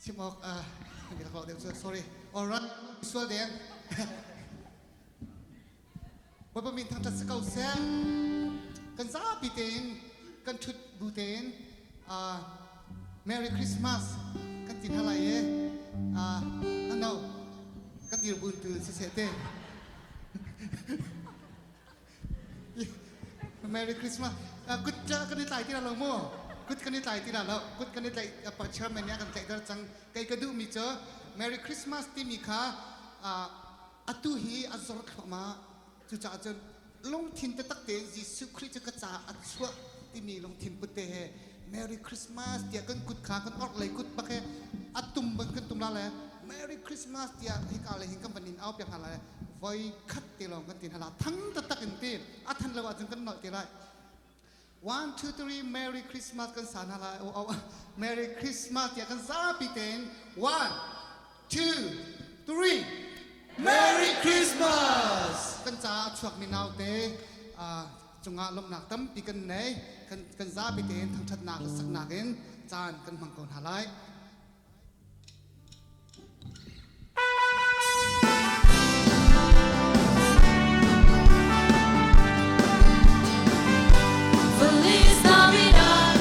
Simok, hindi ako din. Sorry. Alright, visual din. Wala pa mintang tatsakaw siya. Kan sabitin, kan tut butin. Merry Christmas. Kan tinhalay ano? Kan tirubuntu si Sete. Merry Christmas. Good kan itay tinalaw mo. Good kan itay tinalaw. Good kan itay pagchairman niya kan itay darjang kay kadu mi cho. Merry Christmas ti mi ka atuhi azor khama chu cha chen long thin te tak te Jesu Christ ka cha achwa ti mi long thin putte he Merry Christmas ti kan kut kha kan or lai kut ba ke atum ban kan tum la le Merry Christmas ti hi ka le hin kan banin au pya hala voi khat ti long kan tin hala thang ta tak in ti athan lawa jung kan no ti lai 1 2 3 Merry Christmas kan san hala Merry Christmas ti kan sa piten 1 2 3 Merry Christmas! Kan cha chuak mi nau te chunga lom nak tam pi kan nei kan za bi ten thang that nak sak nakin chan kan mang kon halai Feliz Navidad,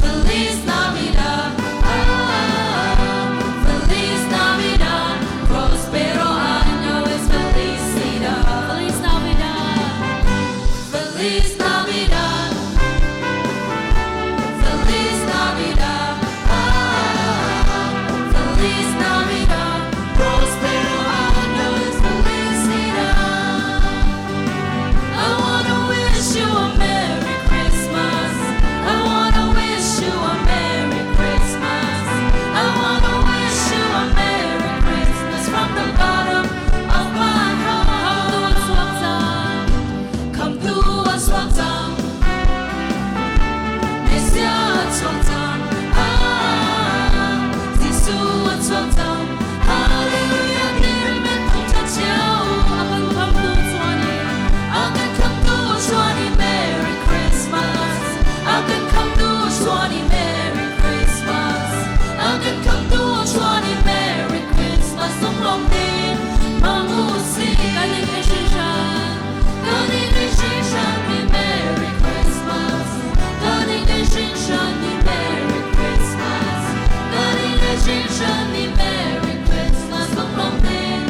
Feliz Navidad, Feliz Navidad, prospero año es felicidad. Feliz Navidad, Feliz Navidad, Feliz Navidad, Feliz Navidad, prospero año es felicidad. I wanna wish you a Merry Christmas. I wanna wish you a Merry Christmas. I wanna wish you a Merry Christmas from the bottom of my heart. Come through a swap time. This year a swap time. This year a swap time. Hallelujah, dear me, come touch you. I can come through 20. I can come through 20 Merry Christmas. I can come through 20 Merry Christmas. I can come through 20 Merry Christmas. Song long din, mangusi, galing ni Shishan. Galing ni Shishan ni Merry Christmas. Galing ni Shishan ni Merry Christmas. Galing ni Shishan ni Merry Christmas. Song long din,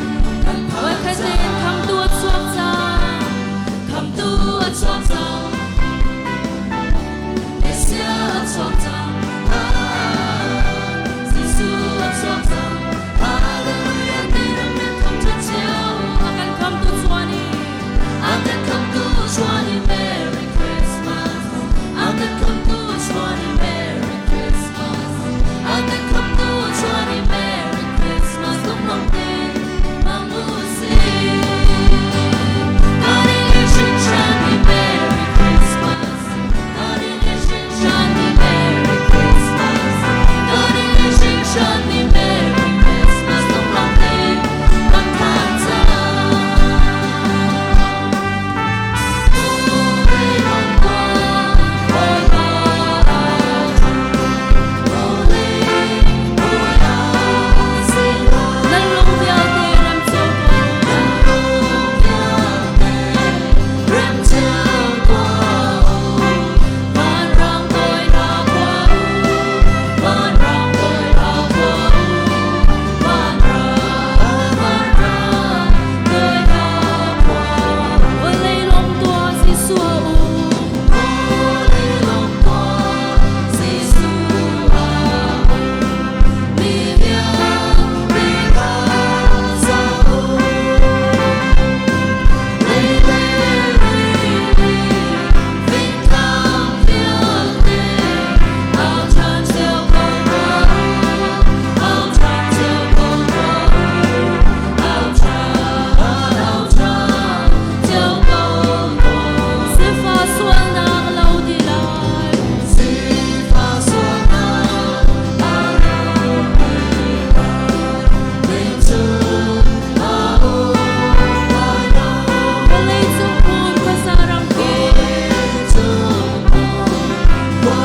Ôi khai tên come through a swap time. Come through a swap time. This year a swap time. This year a swap time. Hallelujah, didn't mean come to tell. I can come to 20. I can come to 20 Merry Christmas. I can come to 20 Merry Christmas. I can come to 20 Merry Christmas. Come on, then, Mamusi. God in your shiny Merry Christmas. God in your shiny Merry Christmas. God in your shiny Merry Christmas. Come on, then, Makata. Rolling on one, rolling on, rolling, rolling on, sing on. Nang long theo tiền em châu qua, nang long theo tiền em châu qua. Con rong tôi đã qua, con rong tôi đã qua, con rong tôi đã qua. Ôi lấy lòng tua si xua ôi lấy lòng tua si xua mi biang mi ca sa lấy vinh thang thiên địa áo tràn chiều cầu rong áo tràn chiều cầu rong áo tràn chiều cầu rong si pha xuân nàng lâu đi lại si pha xuân nàng lâu đi lại linh chung ao ai đâu linh chung buồn qua sa răng kia linh chung buồn qua